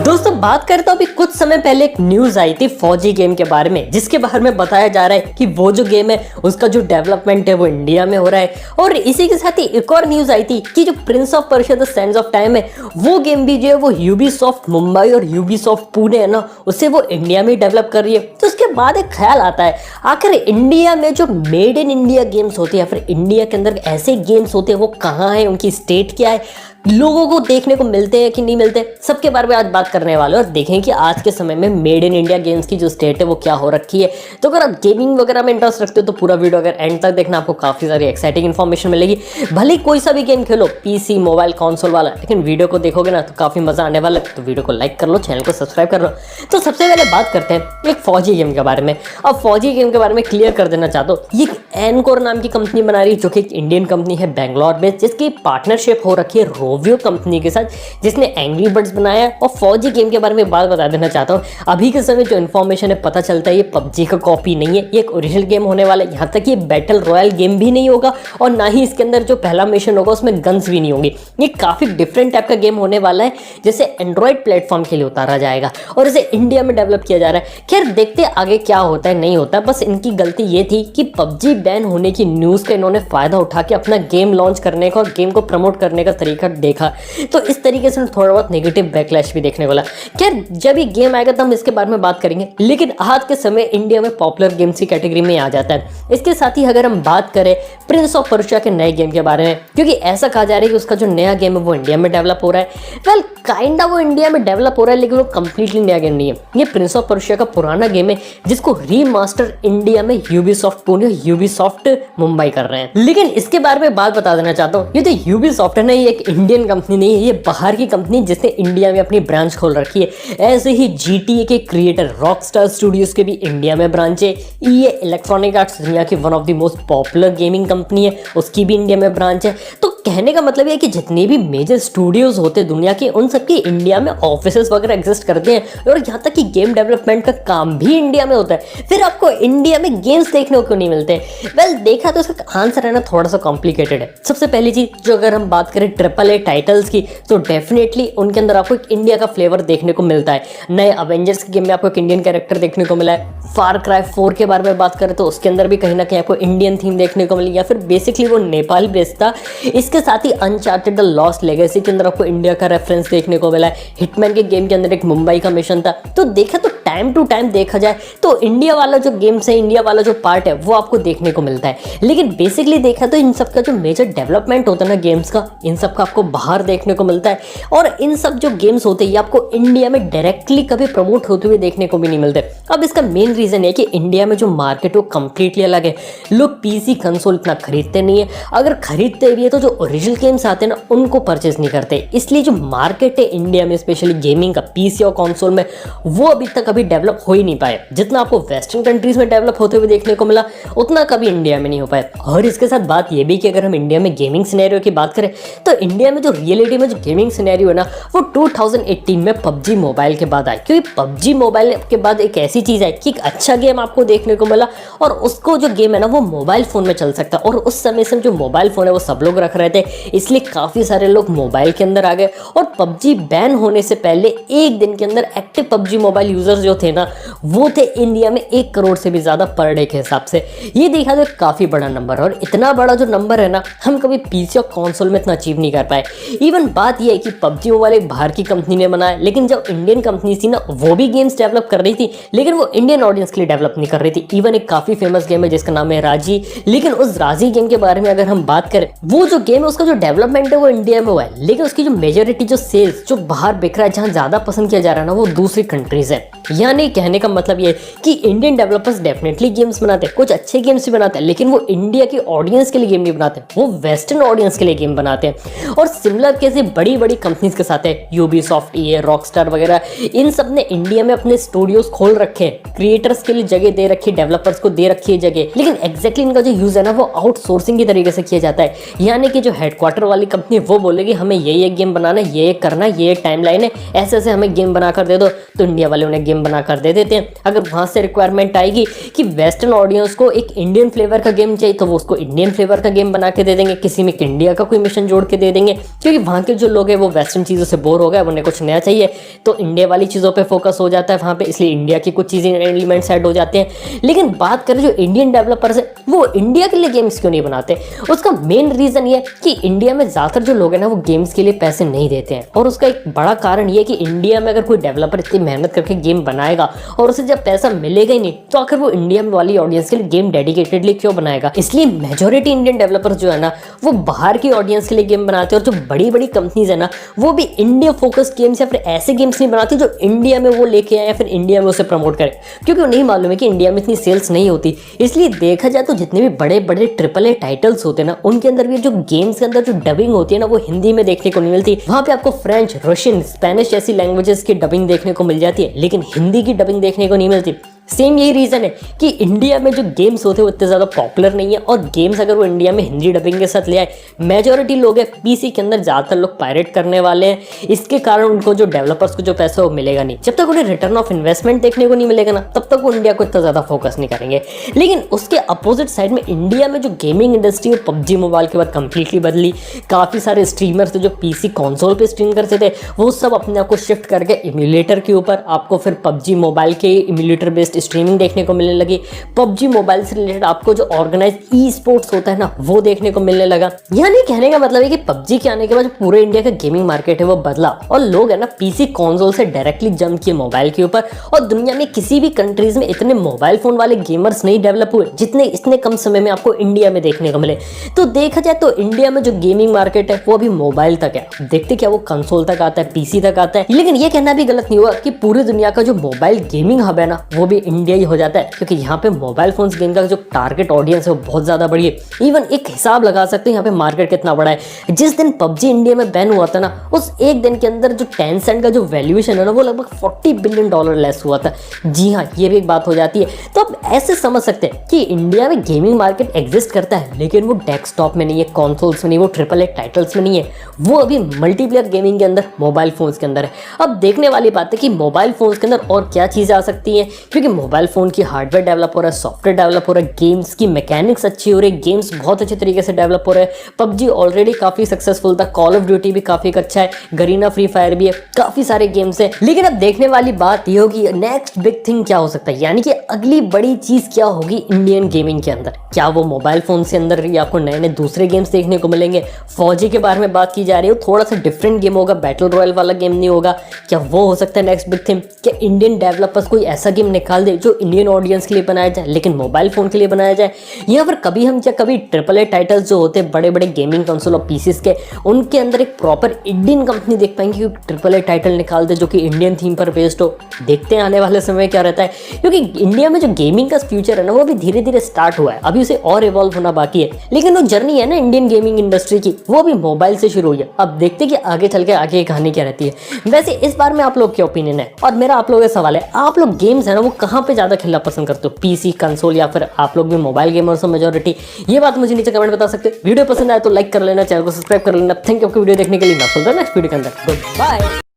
दोस्तों बात करें तो अभी कुछ समय पहले एक न्यूज आई थी फौजी गेम के बारे में, जिसके बारे में बताया जा रहा है कि वो जो गेम है उसका जो डेवलपमेंट है वो इंडिया में हो रहा है। और इसी के साथ ही एक और न्यूज आई थी कि जो Prince of Persia the Sands of time है वो गेम भी जो है वो यूबीसॉफ्ट मुंबई और यूबीसॉफ्ट पुणे है ना, उसे वो इंडिया में डेवलप कर रही है। तो उसके बाद एक ख्याल आता है, आखिर इंडिया में जो मेड इन इंडिया गेम्स होते हैं या फिर इंडिया के अंदर ऐसे गेम्स होते हैं वो कहाँ है, उनकी स्टेट क्या है, लोगों को देखने को मिलते हैं कि नहीं मिलते, सबके बारे में आज बात करने वाले हैं और देखें कि आज के समय में मेड इन इंडिया गेम्स की जो स्टेट है वो क्या हो रखी है। तो अगर आप गेमिंग वगैरह में इंटरेस्ट रखते हो तो पूरा वीडियो अगर एंड तक देखना, आपको काफी सारी एक्साइटिंग इन्फॉर्मेशन मिलेगी। भले कोई सा भी गेम खेलो, पीसी मोबाइल कंसोल वाला, लेकिन वीडियो को देखोगे ना तो काफी मजा आने वाला है। तो वीडियो को लाइक कर लो, चैनल को सब्सक्राइब कर लो। तो सबसे पहले बात करते हैं एक फौजी गेम के बारे में। अब फौजी गेम के बारे में क्लियर कर देना चाहता हूँ, ये एनकोर नाम की कंपनी बना रही है जो कि एक इंडियन कंपनी है बैंगलोर में, जिसकी पार्टनरशिप हो रखी है रोवियो कंपनी के साथ, जिसने एंग्री बर्ड्स बनाया है। और फौजी गेम के बारे में बात बता देना चाहता हूँ, अभी के समय जो इन्फॉर्मेशन है पता चलता है ये पबजी का कॉपी नहीं है, ये एक ओरिजिनल गेम होने वाला है। यहाँ तक ये बैटल रॉयल गेम भी नहीं होगा और ना ही इसके अंदर जो पहला मिशन होगा उसमें गन्स भी नहीं होंगी। ये काफी डिफरेंट टाइप का गेम होने वाला है, जैसे एंड्रॉइड प्लेटफॉर्म के लिए उतारा जाएगा और इसे इंडिया में डेवलप किया जा रहा है। खैर देखते आगे क्या होता है नहीं होता। बस इनकी गलती ये थी कि पबजी बैन होने की न्यूज का इन्होंने फायदा उठा के अपना गेम लॉन्च करने का और गेम को प्रमोट करने का तरीका देखा, तो इस तरीके से थोड़ा बहुत नेगेटिव बैकलैश भी देखने वाला। खैर जब ये गेम आएगा तो हम इसके बारे में बात करेंगे, लेकिन आज के समय इंडिया में पॉपुलर गेम्स की कैटेगरी में आ जाता है। इसके साथ ही अगर हम बात करें प्रिंस ऑफ पर्शिया के नए गेम के बारे में, क्योंकि ऐसा कहा जा रहा है कि उसका जो नया गेम है वो इंडिया में डेवलप हो रहा है। वेल काइंडा वो इंडिया में डेवलप हो रहा है, लेकिन वो कंप्लीटली नया गेम नहीं है। ये प्रिंस ऑफ पर्शिया का पुराना गेम है जिसको रीमास्टर इंडिया में यूबीसॉफ्ट पुणे, यूबीसॉफ्ट मुंबई कर रहे हैं। लेकिन इसके बारे में बात बता देना चाहता हूँ, ये तो यूबीसॉफ्ट है ना, ये एक इंडियन कंपनी नहीं है, ये बाहर की कंपनी जिसने इंडिया में अपनी ब्रांच खोल रखी है। ऐसे ही जीटीए के क्रिएटर रॉकस्टार स्टूडियोज के भी इंडिया में ब्रांच है। ये इलेक्ट्रॉनिक आर्ट्स दुनिया की one of the most popular gaming company है, उसकी भी इंडिया में ब्रांच है। तो कहने का मतलब ये है कि जितने भी मेजर स्टूडियोज होते हैं दुनिया के, उन सबके इंडिया में ऑफिसेस वगैरह एग्जिस्ट करते हैं और यहाँ तक कि गेम डेवलपमेंट का काम भी इंडिया में होता है। फिर आपको इंडिया में गेम्स देखने को नहीं मिलते। वेल देखा तो इसका आंसर है ना थोड़ा सा कॉम्प्लिकेटेड है। सबसे पहली चीज जो अगर हम बात करें AAA टाइटल्स की, तो डेफिनेटली उनके अंदर आपको एक इंडिया का फ्लेवर देखने को मिलता है। नए अवेंजर्स के गेम में आपको एक इंडियन कैरेक्टर देखने को मिला है। फार क्राई 4 के बारे में बात करें तो उसके अंदर भी कहीं ना कहीं आपको इंडियन थीम देखने को मिली, या फिर बेसिकली वो नेपाल बेस्ड था। इसके साथ ही अनचार्टेड द लॉस्ट लेगेसी के अंदर आपको इंडिया का रेफरेंस देखने को मिला है। हिटमैन के गेम के अंदर एक मुंबई का मिशन था। तो देखा तो टाइम टू टाइम देखा जाए तो इंडिया वाला जो गेम्स है, इंडिया वाला जो पार्ट है वो आपको देखने को मिलता है। लेकिन बेसिकली देखा तो इन सब का जो मेजर डेवलपमेंट होता है ना गेम्स का, इन सब का आपको बाहर देखने को मिलता है। और इन सब जो गेम्स होते हैं ये आपको इंडिया में डायरेक्टली कभी प्रमोट होते हुए देखने को भी नहीं मिलते। अब इसका मेन रीजन है कि इंडिया में जो मार्केट है वो कंप्लीटली अलग है। लोग पीसी कंसोल इतना खरीदते नहीं है, अगर खरीदते भी है तो जो ओरिजिनल गेम्स आते हैं ना उनको परचेज नहीं करते। इसलिए जो मार्केट है इंडिया में स्पेशली गेमिंग का पीसी और कंसोल में, वो अभी तक अभी डेवलप हो ही नहीं पाए। जितना आपको वेस्टर्न कंट्रीज में डेवलप होते हुए देखने को मिला उतना कभी इंडिया में नहीं हो पाए। और इसके साथ बात ये भी कि अगर हम इंडिया में गेमिंग सिनेरियो की बात करें तो इंडिया में जो रियलिटी में जो गेमिंग सिनेरियो है ना वो 2018 में पबजी मोबाइल के बाद आई। क्योंकि पबजी मोबाइल के बाद एक ऐसी चीज है कि एक अच्छा गेम आपको देखने को मिला और उसको जो गेम है ना वो मोबाइल फोन में चल सकता है। और उस समय से जो मोबाइल फोन है वो सब लोग रख रहे थे, इसलिए काफी सारे लोग मोबाइल के अंदर आ गए। और पबजी बैन होने से पहले एक दिन के अंदर एक्टिव पबजी मोबाइल यूजर्स जो थे ना वो थे इंडिया में 1 करोड़ से भी ज्यादा पर डे के हिसाब से। ये देखा तो काफी बड़ा नंबर, और इतना बड़ा जो नंबर है ना हम कभी पीसी और कंसोल में इतना अचीव नहीं कर पाए। इवन बात यह है कि पबजी मोबाइल एक बाहर की कंपनी ने बनाया, लेकिन जब इंडियन कंपनी थी ना वो भी गेम्स डेवलप कर रही थी, लेकिन वो इंडियन ऑडियंस के लिए डेवलप नहीं कर रही थी। इवन एक काफी फेमस गेम है जिसका नाम है राजी, लेकिन उस राजी गेम के बारे में अगर हम बात करें, वो जो गेम है उसका जो डेवलपमेंट है वो इंडिया में हुआ है, लेकिन उसकी जो मेजोरिटी जो सेल्स जो बाहर बिक रहा है, जहां ज्यादा पसंद किया जा रहा है ना वो दूसरी कंट्रीज है। यानी कहने का मतलब ये कि इंडियन डेवलपर्स डेफिनेटली गेम्स बनाते हैं, कुछ अच्छे गेम्स भी बनाते हैं, लेकिन वो इंडिया की ऑडियंस के लिए गेम नहीं बनाते, वो वेस्टर्न ऑडियंस के लिए गेम बनाते हैं। और सिमिलर केस बड़ी बड़ी कंपनीज के साथ है, यूबीसॉफ्ट, EA, रॉकस्टार वगैरह, इन सब ने इंडिया में अपने स्टूडियोज खोल रखे हैं, क्रिएटर्स के लिए जगह दे रखी है, डेवलपर्स को दे रखी है जगह, लेकिन एग्जैक्टली इनका जो यूज है ना वो आउटसोर्सिंग की तरीके से किया जाता है। यानी कि जो हेडक्वार्टर वाली कंपनी है वो बोलेगी हमें ये गेम बनाना है, ये करना है, ये टाइमलाइन है, ऐसे ऐसे हमें गेम बनाकर दे दो, तो इंडिया वाले उन्हें गेम बनाकर दे देते हैं। अगर वहाँ से रिक्वायरमेंट आएगी कि वेस्टर्न ऑडियंस को एक इंडियन फ्लेवर का गेम चाहिए, तो वो उसको इंडियन फ्लेवर का गेम बना के दे देंगे, किसी में इंडिया का कोई मिशन जोड़ के दे देंगे, क्योंकि वहाँ के जो लोग हैं वो वेस्टर्न चीज़ों से बोर हो गए, उन्हें कुछ नया चाहिए, तो इंडिया वाली चीज़ों पर फोकस हो जाता है वहाँ पे, इसलिए इंडिया की कुछ चीज़ें एलिमेंट्स ऐड हो जाते हैं। लेकिन बात करें जो इंडियन डेवलपर्स है वो इंडिया के लिए गेम्स क्यों नहीं बनाते, उसका मेन रीज़न ये कि इंडिया में ज़्यादातर जो लोग हैं ना वो गेम्स के लिए पैसे नहीं देते हैं, और उसका एक बड़ा कारण ये कि इंडिया में अगर कोई डेवलपर इतनी मेहनत करके गेम बनाएगा और उसे जब पैसा मिलेगा ही नहीं, तो आखिर वो इंडिया में वाली ऑडियंस के लिए गेम डेडिकेटेडली क्यों बनाएगा। इसलिए मेजॉरिटी इंडियन डेवलपर्स जो है ना वो बाहर की ऑडियंस के लिए गेम बनाते हैं, और जो बड़ी बड़ी कंपनीज है ना वो भी इंडिया फोकस्ड गेम्स या फिर ऐसे गेम्स नहीं बनाती जो इंडिया में वो लेके आए या फिर इंडिया में उसे प्रमोट करें, क्योंकि उन्हें मालूम है कि इंडिया में इतनी सेल्स नहीं होती। इसलिए देखा जाए तो जितने भी बड़े बड़े AAA टाइटल्स होते हैं ना उनके अंदर भी जो गेम्स के अंदर जो डबिंग होती है ना वो हिंदी में देखने को नहीं मिलती। वहाँ पे आपको फ्रेंच, रशियन, स्पेनिश जैसी लैंग्वेजेस की डबिंग देखने को मिल जाती है, लेकिन हिंदी की डबिंग देखने को नहीं मिलती। सेम यही रीज़न है कि इंडिया में जो गेम्स होते हैं वो इतने ज़्यादा पॉपुलर नहीं है, और गेम्स अगर वो इंडिया में हिंदी डबिंग के साथ ले आए, मेजॉरिटी लोग हैं पीसी के अंदर ज़्यादातर लोग पायरेट करने वाले हैं, इसके कारण उनको जो डेवलपर्स को जो पैसा वो मिलेगा नहीं। जब तक उन्हें रिटर्न ऑफ इन्वेस्टमेंट देखने को नहीं मिलेगा ना तब तक वो इंडिया को इतना ज़्यादा फोकस नहीं करेंगे। लेकिन उसके अपोजिट साइड में इंडिया में जो गेमिंग इंडस्ट्री है पबजी मोबाइल के बाद कंप्लीटली बदली। काफ़ी सारे स्ट्रीमर्स थे जो पीसी कंसोल पे स्ट्रीम करते थे, वो सब अपने आप को शिफ्ट करके इम्यूलेटर के ऊपर, आपको फिर पबजी मोबाइल के इम्यूलेटर बेस्ड स्ट्रीमिंग देखने को मिलने लगी। पबजी मोबाइल से रिलेटेड आपको जो ऑर्गेनाइज ई स्पोर्ट्स होता है ना वो देखने को मिलने लगा। यानी कहने का मतलब है कि पबजी के आने के बाद जो पूरे इंडिया का गेमिंग मार्केट है वो बदला, और लोग है ना पीसी कंसोल से डायरेक्टली जंप किए मोबाइल के ऊपर, और दुनिया में किसी भी कंट्रीज में इतने मोबाइल फोन वाले गेमर्स नहीं डेवलप हुए जितने इतने कम समय में आपको इंडिया में देखने को मिले। तो देखा जाए तो इंडिया में जो गेमिंग मार्केट है वो अभी मोबाइल तक है, देखते क्या वो कंसोल तक आता है, पीसी तक आता है। लेकिन ये कहना भी गलत नहीं हुआ कि पूरी दुनिया का जो मोबाइल गेमिंग हब है ना वो भी इंडिया ही हो जाता है, क्योंकि यहाँ पे मोबाइल फोन्स गेम का जो टारगेट ऑडियंस है वो बहुत ज़्यादा बड़ी है। इवन एक हिसाब लगा सकते हैं यहाँ पे मार्केट कितना बड़ा है। जिस दिन पबजी इंडिया में बैन हुआ था ना उस एक दिन के अंदर जो टेंसेंट का जो वैल्यूएशन है ना वो लगभग $40 बिलियन लेस हुआ था। जी हाँ, ये भी एक बात हो जाती है। तो अब ऐसे समझ सकते हैं कि इंडिया में गेमिंग मार्केट एग्जिस्ट करता है, लेकिन वो डेस्कटॉप में नहीं है, कॉन्सोल्स में नहीं, वो AAA टाइटल्स में नहीं है, वो अभी मल्टीप्लेयर गेमिंग के अंदर मोबाइल फोन्स के अंदर है। अब देखने वाली बात है कि मोबाइल फोन्स के अंदर और क्या चीज़ें आ सकती हैं, क्योंकि मोबाइल फोन की हार्डवेयर डेवलप हो रहा है, सॉफ्टवेयर डेवलप हो रहा है, गेम्स की मैकेनिक्स अच्छी हो रही है, गेम्स बहुत अच्छे तरीके से डेवलप हो रहे हैं। पबजी ऑलरेडी काफ़ी सक्सेसफुल था, कॉल ऑफ ड्यूटी भी काफ़ी अच्छा है, गरीना फ्री फायर भी है, काफ़ी सारे गेम्स हैं। लेकिन अब देखने वाली बात ये होगी नेक्स्ट बिग थिंग क्या हो सकता है, यानी कि अगली बड़ी चीज़ क्या होगी इंडियन गेमिंग के अंदर। क्या वो मोबाइल फोन के अंदर ही आपको नए नए दूसरे गेम्स देखने को मिलेंगे? फौजी के बारे में बात की जा रही है, थोड़ा सा डिफरेंट गेम होगा, बैटल रॉयल वाला गेम नहीं होगा। क्या वो हो सकता है नेक्स्ट बिग थिंग? क्या इंडियन डेवलपर्स कोई ऐसा गेम निकाल दे जो इंडियन ऑडियंस के लिए बनाया जाए लेकिन मोबाइल फोन के लिए बनाया जाए? या फिर कभी हम क्या कभी AAA टाइटल्स जो होते हैं बड़े बड़े गेमिंग कंसोल और पीसीस के, उनके अंदर एक प्रॉपर इंडियन कंपनी देख पाएंगे AAA टाइटल निकाल दे जो कि इंडियन थीम पर बेस्ड हो? देखते हैं आने वाले समय क्या रहता है, क्योंकि इंडिया में जो गेमिंग का फ्यूचर है ना वो भी धीरे धीरे स्टार्ट हुआ है, अभी उसे और इवॉल्व होना बाकी है। लेकिन वो जर्नी है ना इंडियन गेमिंग इंडस्ट्री की वो भी मोबाइल से शुरू हुई है। अब देखते हैं कि आगे चल के आगे कहानी क्या रहती है। वैसे इस बार में आप लोग क्या ओपिनियन है, और मेरा आप लोगों से सवाल है, आप लोग गेम्स है ना वो कहाँ पे ज्यादा खेलना पसंद करते हो, पीसी, कंसोल, या फिर आप लोग भी मोबाइल गेमर्स हो मेजॉरिटी? ये बात मुझे नीचे कमेंट बता सकते हैं। वीडियो पसंद आए तो लाइक कर लेना, चैनल को सब्सक्राइब कर लेना। थैंक यू आपको वीडियो देखने के लिए। मैं सुनता नेक्स्ट वीडियो के अंदर। Good bye.